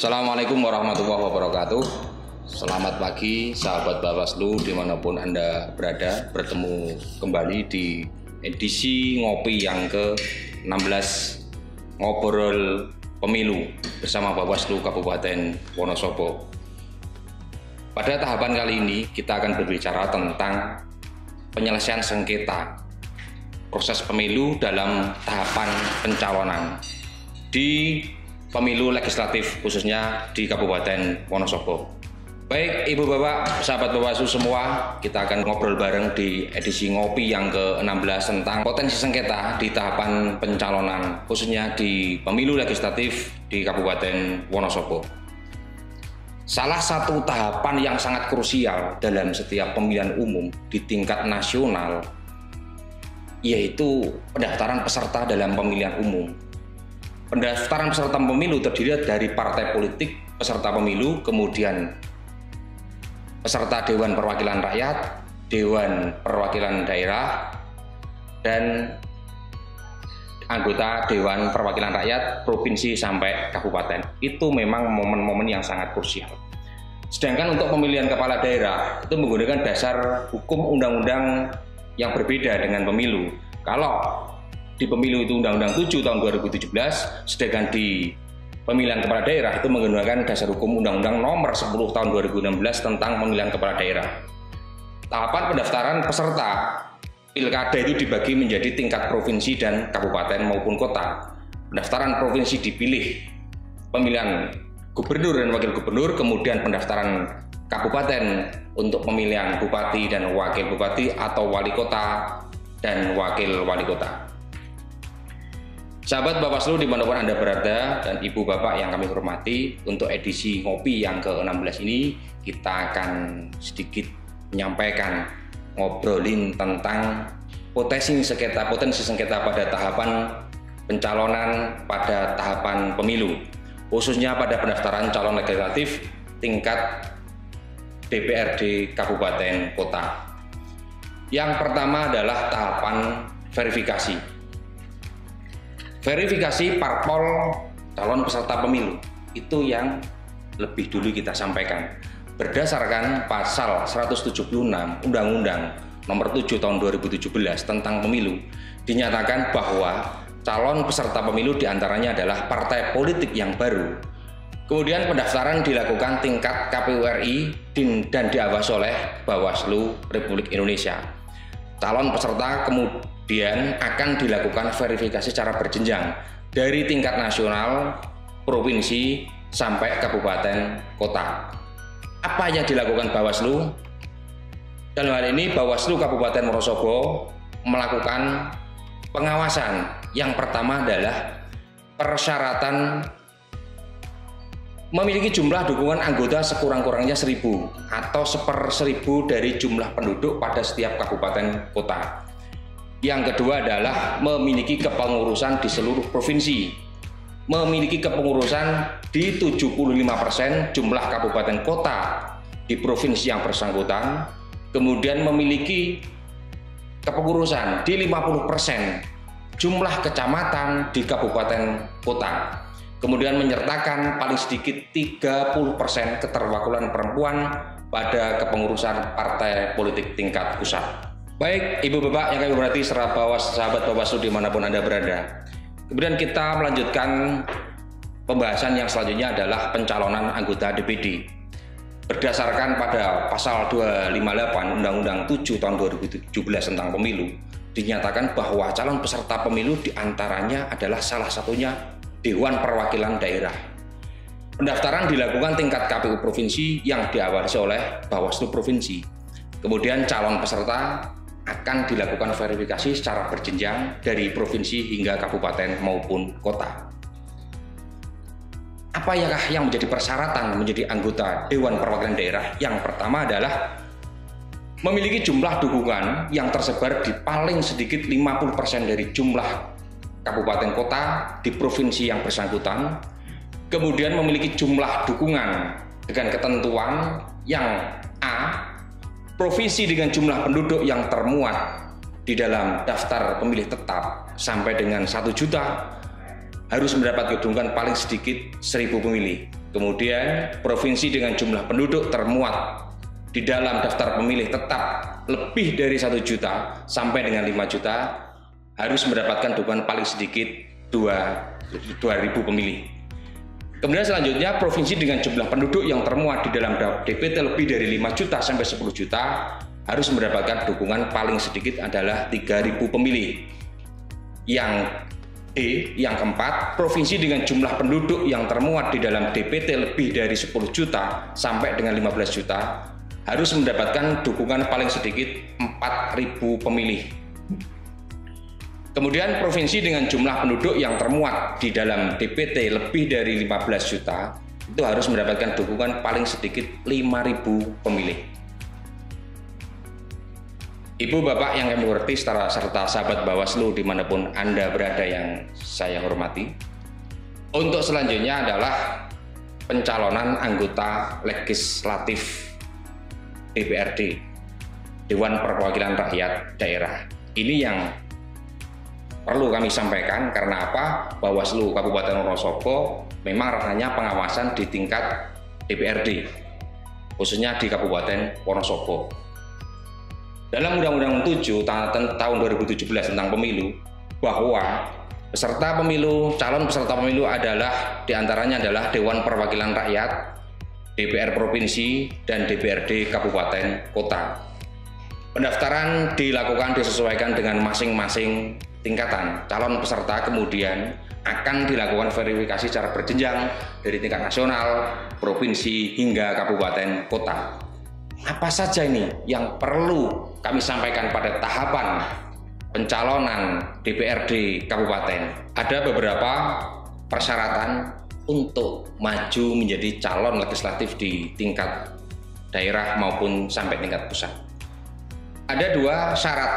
Assalamualaikum warahmatullahi wabarakatuh. Selamat pagi sahabat Bawaslu dimanapun Anda berada. Bertemu kembali di edisi ngopi yang ke-16 ngobrol pemilu bersama Bawaslu Kabupaten Wonosobo. Pada tahapan kali ini kita akan berbicara tentang penyelesaian sengketa proses pemilu dalam tahapan pencalonan di pemilu legislatif khususnya di Kabupaten Wonosobo. Baik Ibu Bapak, sahabat Bawaslu semua, kita akan ngobrol bareng di edisi ngopi yang ke-16 tentang potensi sengketa di tahapan pencalonan khususnya di pemilu legislatif di Kabupaten Wonosobo. Salah satu tahapan yang sangat krusial dalam setiap pemilihan umum di tingkat nasional yaitu pendaftaran peserta dalam pemilihan umum. Pendaftaran peserta pemilu terdiri dari partai politik, peserta pemilu, kemudian peserta Dewan Perwakilan Rakyat, Dewan Perwakilan Daerah, dan anggota Dewan Perwakilan Rakyat provinsi sampai kabupaten. Itu memang momen-momen yang sangat krusial. Sedangkan untuk pemilihan kepala daerah itu menggunakan dasar hukum undang-undang yang berbeda dengan pemilu. Kalau di pemilu itu Undang-Undang 7 tahun 2017, sedangkan di pemilihan kepala daerah itu menggunakan dasar hukum Undang-Undang nomor 10 tahun 2016 tentang pemilihan kepala daerah. Tahapan pendaftaran peserta pilkada itu dibagi menjadi tingkat provinsi dan kabupaten maupun kota. Pendaftaran provinsi dipilih pemilihan gubernur dan wakil gubernur, kemudian pendaftaran kabupaten untuk pemilihan bupati dan wakil bupati atau wali kota dan wakil wali kota. Sahabat Bawaslu dimanapun Anda berada dan Ibu Bapak yang kami hormati, untuk edisi ngopi yang ke-16 ini kita akan sedikit menyampaikan ngobrolin tentang potensi sengketa pada tahapan pencalonan pada tahapan pemilu, khususnya pada pendaftaran calon legislatif tingkat DPRD Kabupaten Kota. Yang pertama adalah tahapan verifikasi. Verifikasi parpol calon peserta pemilu itu yang lebih dulu kita sampaikan. Berdasarkan pasal 176 Undang-Undang nomor 7 tahun 2017 tentang pemilu, dinyatakan bahwa calon peserta pemilu diantaranya adalah partai politik yang baru. Kemudian pendaftaran dilakukan tingkat KPU RI dan diawasi oleh Bawaslu Republik Indonesia. Calon peserta kemudian akan dilakukan verifikasi secara berjenjang dari tingkat nasional, provinsi, sampai kabupaten kota. Apa yang dilakukan Bawaslu? Dalam hal ini Bawaslu Kabupaten Wonosobo melakukan pengawasan. Yang pertama adalah persyaratan memiliki jumlah dukungan anggota sekurang-kurangnya 1.000 atau 1/1000 dari jumlah penduduk pada setiap kabupaten kota. Yang kedua adalah memiliki kepengurusan di seluruh provinsi, memiliki kepengurusan di 75% jumlah kabupaten kota di provinsi yang bersangkutan, kemudian memiliki kepengurusan di 50% jumlah kecamatan di kabupaten kota. Kemudian menyertakan paling sedikit 30% keterwakilan perempuan pada kepengurusan partai politik tingkat pusat. Baik Ibu Bapak yang kami hormati serta sahabat Bawaslu dimanapun Anda berada. Kemudian kita melanjutkan pembahasan yang selanjutnya adalah pencalonan anggota DPD. Berdasarkan pada pasal 258 Undang-Undang 7 tahun 2017 tentang pemilu, dinyatakan bahwa calon peserta pemilu diantaranya adalah salah satunya Dewan Perwakilan Daerah. Pendaftaran dilakukan tingkat KPU provinsi yang diawasi oleh Bawaslu provinsi. Kemudian calon peserta akan dilakukan verifikasi secara berjenjang dari provinsi hingga kabupaten maupun kota. Apa yang menjadi persyaratan menjadi anggota Dewan Perwakilan Daerah? Yang pertama adalah memiliki jumlah dukungan yang tersebar di paling sedikit 50% dari jumlah kabupaten kota di provinsi yang bersangkutan, kemudian memiliki jumlah dukungan dengan ketentuan yang A, provinsi dengan jumlah penduduk yang termuat di dalam daftar pemilih tetap sampai dengan 1 juta harus mendapat dukungan paling sedikit 1.000 pemilih. Kemudian provinsi dengan jumlah penduduk termuat di dalam daftar pemilih tetap lebih dari 1 juta sampai dengan 5 juta harus mendapatkan dukungan paling sedikit 2.000 pemilih. Kemudian selanjutnya provinsi dengan jumlah penduduk yang termuat di dalam DPT lebih dari 5 juta sampai 10 juta harus mendapatkan dukungan paling sedikit adalah 3.000 pemilih. Yang D, yang keempat, provinsi dengan jumlah penduduk yang termuat di dalam DPT lebih dari 10 juta sampai dengan 15 juta harus mendapatkan dukungan paling sedikit 4.000 pemilih. Kemudian provinsi dengan jumlah penduduk yang termuat di dalam DPT lebih dari 15 juta itu harus mendapatkan dukungan paling sedikit 5.000 pemilih. Ibu bapak yang kami hormati serta sahabat Bawaslu dimanapun Anda berada yang saya hormati, untuk selanjutnya adalah pencalonan anggota legislatif DPRD, Dewan Perwakilan Rakyat Daerah. Ini yang perlu kami sampaikan karena apa? Bawaslu Kabupaten Wonosobo memang ranahnya pengawasan di tingkat DPRD, khususnya di Kabupaten Wonosobo. Dalam Undang-Undang 7 tahun 2017 tentang pemilu, bahwa peserta pemilu, calon peserta pemilu adalah diantaranya adalah Dewan Perwakilan Rakyat, DPR Provinsi, dan DPRD Kabupaten Kota. Pendaftaran disesuaikan dengan masing-masing tingkatan. Calon peserta kemudian akan dilakukan verifikasi secara berjenjang dari tingkat nasional, provinsi, hingga kabupaten kota. Apa saja ini yang perlu kami sampaikan pada tahapan pencalonan DPRD Kabupaten? Ada beberapa persyaratan untuk maju menjadi calon legislatif di tingkat daerah maupun sampai tingkat pusat. Ada 2 syarat.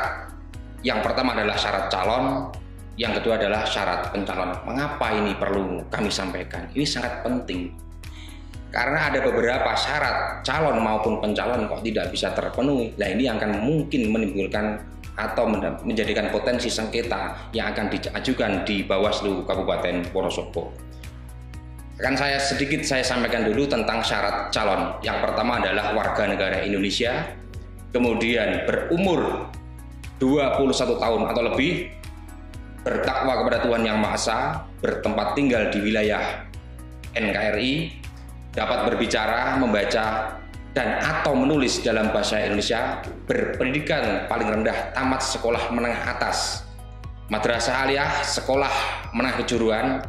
Yang pertama adalah syarat calon, yang kedua adalah syarat pencalonan. Mengapa ini perlu kami sampaikan? Ini sangat penting. Karena ada beberapa syarat calon maupun pencalon kok tidak bisa terpenuhi. Nah, ini akan mungkin menimbulkan atau menjadikan potensi sengketa yang akan diajukan di Bawaslu Kabupaten Wonosobo. Saya sampaikan dulu tentang syarat calon. Yang pertama adalah warga negara Indonesia, kemudian berumur 21 tahun atau lebih, bertakwa kepada Tuhan Yang Maha Esa, bertempat tinggal di wilayah NKRI, dapat berbicara, membaca, dan atau menulis dalam bahasa Indonesia, berpendidikan paling rendah tamat sekolah menengah atas, madrasah aliyah, sekolah menengah kejuruan,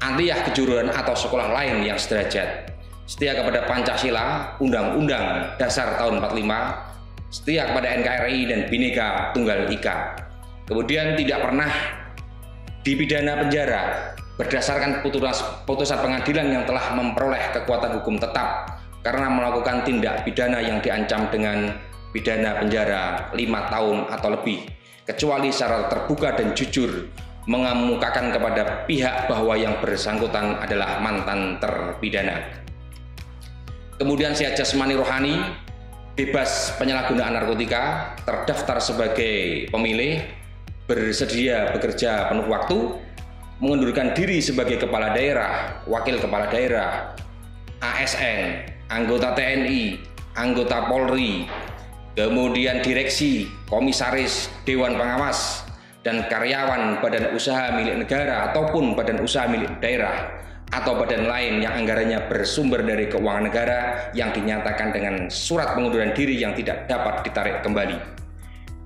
aliyah kejuruan atau sekolah lain yang sederajat, setia kepada Pancasila, Undang-Undang Dasar tahun 45, setia kepada NKRI dan Bhinneka Tunggal Ika. Kemudian tidak pernah dipidana penjara berdasarkan putusan pengadilan yang telah memperoleh kekuatan hukum tetap karena melakukan tindak pidana yang diancam dengan pidana penjara 5 tahun atau lebih, kecuali secara terbuka dan jujur mengemukakan kepada pihak bahwa yang bersangkutan adalah mantan terpidana. Kemudian sehat jasmani rohani, bebas penyalahgunaan narkotika, terdaftar sebagai pemilih, bersedia bekerja penuh waktu, mengundurkan diri sebagai kepala daerah, wakil kepala daerah, ASN, anggota TNI, anggota Polri, kemudian direksi, komisaris, dewan pengawas, dan karyawan badan usaha milik negara ataupun badan usaha milik daerah atau badan lain yang anggarannya bersumber dari keuangan negara yang dinyatakan dengan surat pengunduran diri yang tidak dapat ditarik kembali.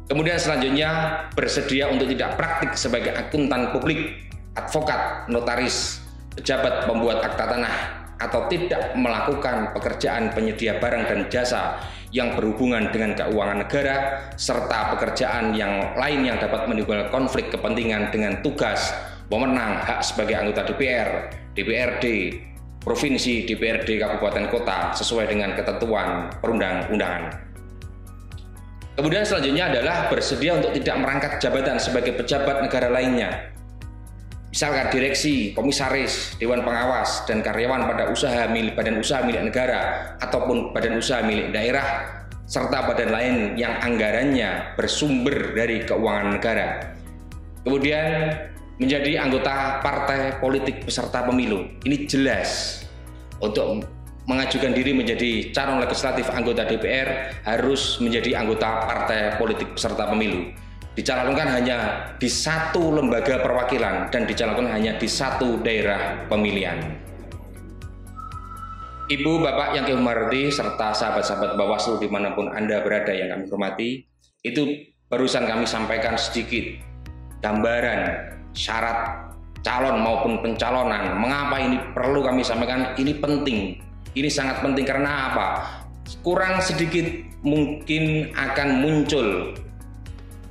Kemudian selanjutnya bersedia untuk tidak praktik sebagai akuntan publik, advokat, notaris, pejabat pembuat akta tanah, atau tidak melakukan pekerjaan penyedia barang dan jasa yang berhubungan dengan keuangan negara, serta pekerjaan yang lain yang dapat menimbulkan konflik kepentingan dengan tugas, wewenang, hak sebagai anggota DPR, DPRD, Provinsi, DPRD, Kabupaten, Kota sesuai dengan ketentuan perundang-undangan. Kemudian selanjutnya adalah bersedia untuk tidak merangkap jabatan sebagai pejabat negara lainnya, misalkan direksi, komisaris, dewan pengawas, dan karyawan pada badan usaha milik negara ataupun badan usaha milik daerah, serta badan lain yang anggarannya bersumber dari keuangan negara. Kemudian menjadi anggota partai politik peserta pemilu. Ini jelas untuk mengajukan diri menjadi calon legislatif anggota DPR harus menjadi anggota partai politik peserta pemilu. Dicalonkan hanya di satu lembaga perwakilan dan dicalonkan hanya di satu daerah pemilihan. Ibu, Bapak yang kami hormati, serta sahabat-sahabat Bawaslu dimanapun Anda berada yang kami hormati, itu barusan kami sampaikan sedikit gambaran syarat calon maupun pencalonan. Mengapa ini perlu kami sampaikan? Ini penting. Ini sangat penting karena apa? Kurang sedikit mungkin akan muncul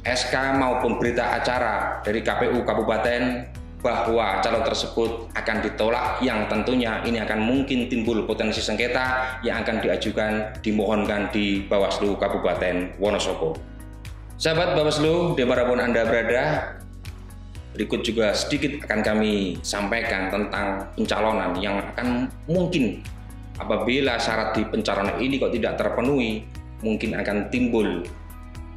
SK maupun berita acara dari KPU Kabupaten bahwa calon tersebut akan ditolak, yang tentunya ini akan mungkin timbul potensi sengketa yang akan diajukan, dimohonkan di Bawaslu Kabupaten Wonosobo. Sahabat Bawaslu, dimanapun Anda berada, berikut juga sedikit akan kami sampaikan tentang pencalonan yang akan mungkin apabila syarat di pencalonan ini kok tidak terpenuhi, mungkin akan timbul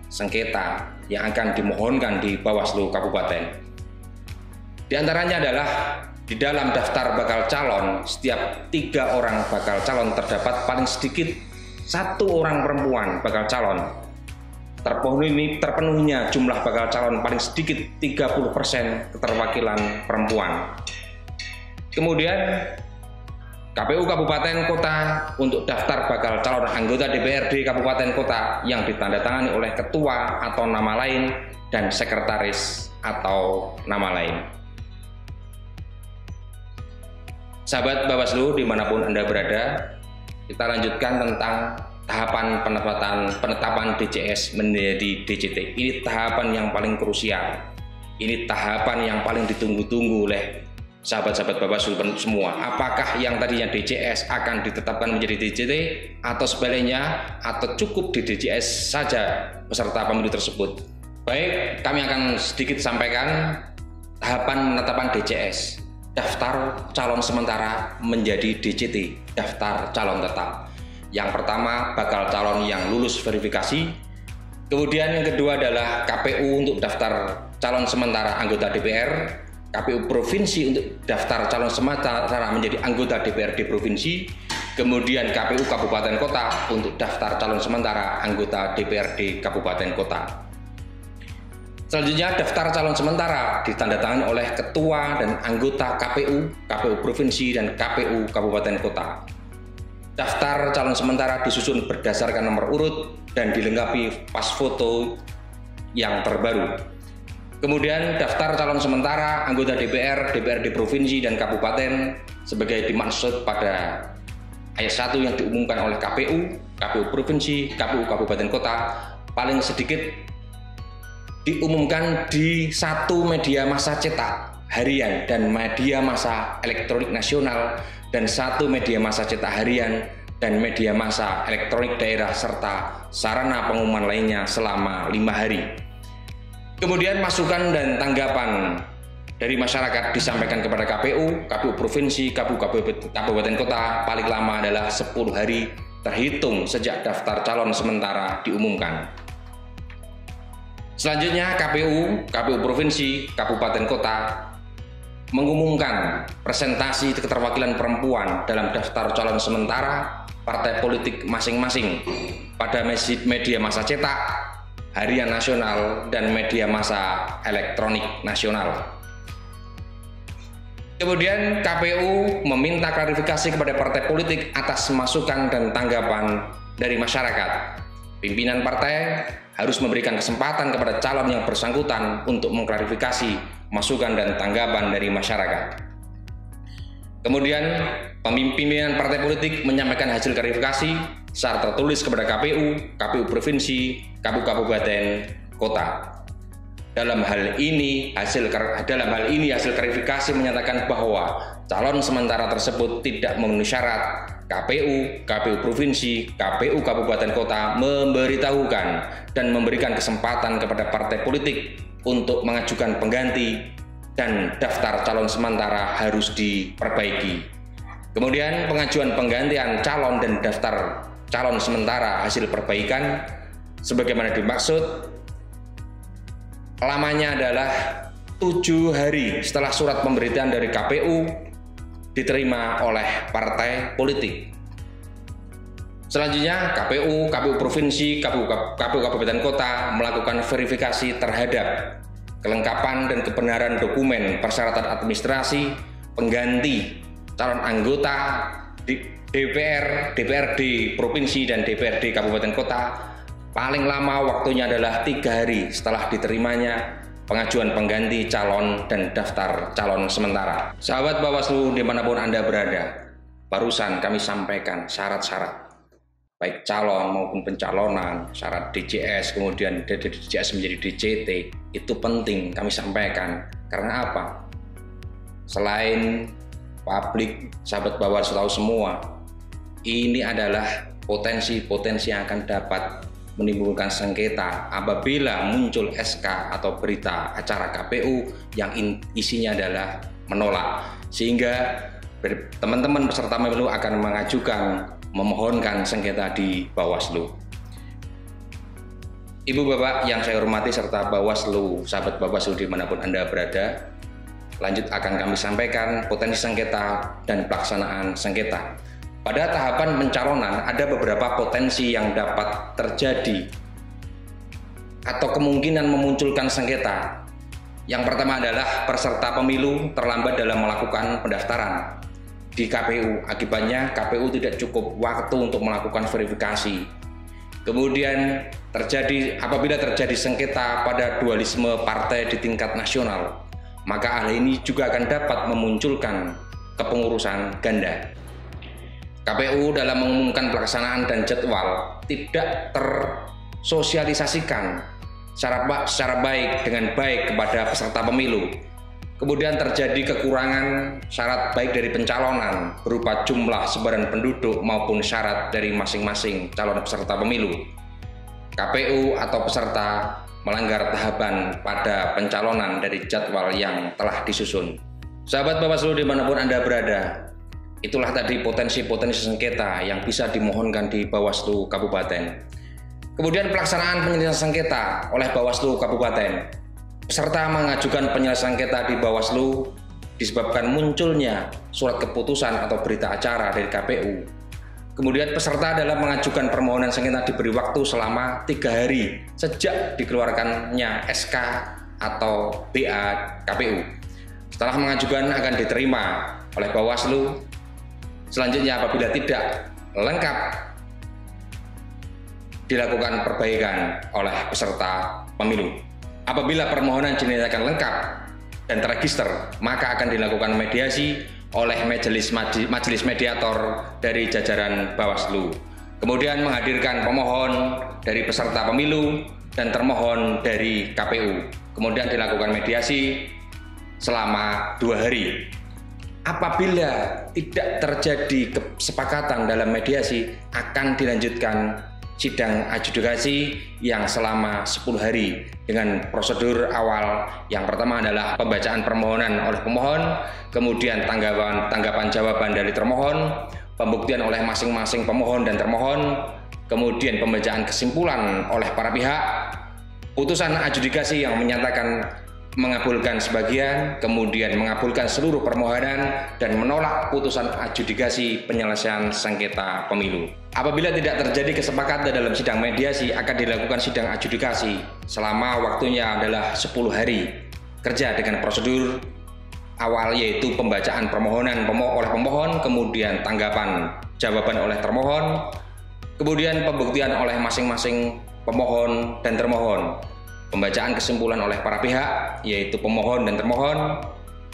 sengketa yang akan dimohonkan di Bawaslu Kabupaten. Di antaranya adalah di dalam daftar bakal calon, setiap 3 orang bakal calon terdapat paling sedikit 1 orang perempuan bakal calon. Terpenuhinya jumlah bakal calon paling sedikit 30% keterwakilan perempuan. Kemudian KPU Kabupaten Kota untuk daftar bakal calon anggota DPRD Kabupaten Kota yang ditandatangani oleh ketua atau nama lain dan sekretaris atau nama lain. Sahabat Bawaslu dimanapun Anda berada, kita lanjutkan tentang tahapan penetapan DCS menjadi DCT. Ini tahapan yang paling krusial. Ini tahapan yang paling ditunggu-tunggu oleh sahabat-sahabat Bawaslu semua. Apakah yang tadinya DCS akan ditetapkan menjadi DCT atau sebaliknya, atau cukup di DCS saja peserta pemilu tersebut? Baik, kami akan sedikit sampaikan tahapan penetapan DCS. Daftar calon sementara menjadi DCT, daftar calon tetap. Yang pertama, bakal calon yang lulus verifikasi. Kemudian yang kedua adalah KPU untuk daftar calon sementara anggota DPR, KPU Provinsi untuk daftar calon sementara menjadi anggota DPRD Provinsi, kemudian KPU Kabupaten Kota untuk daftar calon sementara anggota DPRD Kabupaten Kota. Selanjutnya, daftar calon sementara ditandatangani oleh ketua dan anggota KPU, KPU Provinsi, dan KPU Kabupaten Kota. Daftar calon sementara disusun berdasarkan nomor urut dan dilengkapi pas foto yang terbaru. Kemudian daftar calon sementara anggota DPR, DPRD Provinsi dan Kabupaten sebagai dimaksud pada ayat 1 yang diumumkan oleh KPU, KPU Provinsi, KPU Kabupaten Kota paling sedikit diumumkan di 1 media massa cetak harian dan media massa elektronik nasional, dan 1 media massa cetak harian dan media massa elektronik daerah, serta sarana pengumuman lainnya selama 5 hari. Kemudian masukan dan tanggapan dari masyarakat disampaikan kepada KPU, KPU Provinsi, KPU Kabupaten Kota paling lama adalah 10 hari terhitung sejak daftar calon sementara diumumkan. Selanjutnya KPU Provinsi, Kabupaten Kota mengumumkan presentasi keterwakilan perempuan dalam daftar calon sementara partai politik masing-masing pada media massa cetak, harian nasional, dan media massa elektronik nasional. Kemudian KPU meminta klarifikasi kepada partai politik atas masukan dan tanggapan dari masyarakat. Pimpinan partai harus memberikan kesempatan kepada calon yang bersangkutan untuk mengklarifikasi masukan dan tanggapan dari masyarakat. Kemudian pimpinan partai politik menyampaikan hasil klarifikasi secara tertulis kepada KPU, KPU Provinsi, KPU Kabupaten Kota. Dalam hal ini hasil klarifikasi menyatakan bahwa calon sementara tersebut tidak memenuhi syarat. KPU Provinsi, KPU Kabupaten Kota memberitahukan dan memberikan kesempatan kepada partai politik untuk mengajukan pengganti, dan daftar calon sementara harus diperbaiki. Kemudian pengajuan penggantian calon dan daftar calon sementara hasil perbaikan sebagaimana dimaksud lamanya adalah 7 hari setelah surat pemberitahuan dari KPU diterima oleh partai politik. Selanjutnya KPU Provinsi, KPU Kabupaten Kota melakukan verifikasi terhadap kelengkapan dan kebenaran dokumen persyaratan administrasi pengganti calon anggota DPR, DPRD Provinsi dan DPRD Kabupaten Kota. Paling lama waktunya adalah 3 hari setelah diterimanya pengajuan pengganti calon dan daftar calon sementara. Sahabat Bawaslu dimanapun Anda berada, barusan kami sampaikan syarat-syarat baik calon maupun pencalonan, syarat DJS, kemudian dari DJS menjadi DJT, itu penting kami sampaikan. Karena apa? Selain publik, sahabat Bawaslu tahu semua, ini adalah potensi-potensi yang akan dapat menimbulkan sengketa apabila muncul SK atau berita acara KPU yang isinya adalah menolak, sehingga teman-teman peserta pemilu akan memohonkan sengketa di Bawaslu. Ibu Bapak yang saya hormati serta Bawaslu, sahabat Bawaslu dimanapun Anda berada, lanjut akan kami sampaikan potensi sengketa dan pelaksanaan sengketa. Pada tahapan pencalonan ada beberapa potensi yang dapat terjadi atau kemungkinan memunculkan sengketa. Yang pertama adalah peserta pemilu terlambat dalam melakukan pendaftaran di KPU. Akibatnya KPU tidak cukup waktu untuk melakukan verifikasi. Kemudian apabila terjadi sengketa pada dualisme partai di tingkat nasional, maka hal ini juga akan dapat memunculkan kepengurusan ganda. KPU dalam mengumumkan pelaksanaan dan jadwal tidak tersosialisasikan secara baik dengan baik kepada peserta pemilu. Kemudian terjadi kekurangan syarat baik dari pencalonan berupa jumlah sebaran penduduk maupun syarat dari masing-masing calon peserta pemilu. KPU atau peserta melanggar tahapan pada pencalonan dari jadwal yang telah disusun. Sahabat Bawaslu dimanapun Anda berada, itulah tadi potensi-potensi sengketa yang bisa dimohonkan di Bawaslu Kabupaten. Kemudian pelaksanaan penyelesaian sengketa oleh Bawaslu Kabupaten. Peserta mengajukan penyelesaian sengketa di Bawaslu disebabkan munculnya surat keputusan atau berita acara dari KPU. Kemudian peserta dalam mengajukan permohonan sengketa diberi waktu selama 3 hari sejak dikeluarkannya SK atau BA KPU. Setelah mengajukan akan diterima oleh Bawaslu. Selanjutnya apabila tidak lengkap, dilakukan perbaikan oleh peserta pemilu. Apabila permohonan dinyatakan lengkap dan terregister, maka akan dilakukan mediasi oleh majelis mediator dari jajaran Bawaslu. Kemudian menghadirkan pemohon dari peserta pemilu dan termohon dari KPU. Kemudian dilakukan mediasi selama 2 hari. Apabila tidak terjadi kesepakatan dalam mediasi, akan dilanjutkan sidang adjudikasi yang selama 10 hari dengan prosedur awal. Yang pertama adalah pembacaan permohonan oleh pemohon, kemudian tanggapan jawaban dari termohon, pembuktian oleh masing-masing pemohon dan termohon, kemudian pembacaan kesimpulan oleh para pihak, putusan adjudikasi yang menyatakan mengabulkan sebagian, kemudian mengabulkan seluruh permohonan dan menolak putusan adjudikasi penyelesaian sengketa pemilu. Apabila tidak terjadi kesepakatan dalam sidang mediasi, akan dilakukan sidang adjudikasi selama waktunya adalah 10 hari kerja dengan prosedur awal, yaitu pembacaan permohonan oleh pemohon, kemudian tanggapan jawaban oleh termohon, kemudian pembuktian oleh masing-masing pemohon dan termohon, pembacaan kesimpulan oleh para pihak, yaitu pemohon dan termohon,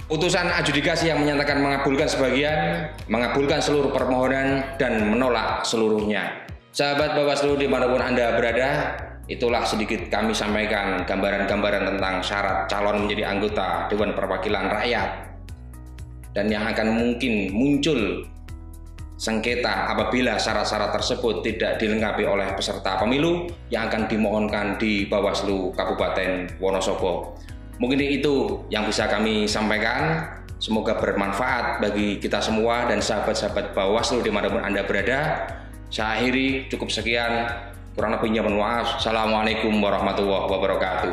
putusan adjudikasi yang menyatakan mengabulkan sebagian, mengabulkan seluruh permohonan, dan menolak seluruhnya. Sahabat Bawaslu dimanapun Anda berada, itulah sedikit kami sampaikan gambaran-gambaran tentang syarat calon menjadi anggota Dewan Perwakilan Rakyat dan yang akan mungkin muncul sengketa apabila syarat-syarat tersebut tidak dilengkapi oleh peserta pemilu yang akan dimohonkan di Bawaslu Kabupaten Wonosobo. Mungkin itu yang bisa kami sampaikan. Semoga bermanfaat bagi kita semua dan sahabat-sahabat Bawaslu dimanapun Anda berada. Saya akhiri, cukup sekian. Kurang lebihnya mohon maaf. Assalamualaikum warahmatullahi wabarakatuh.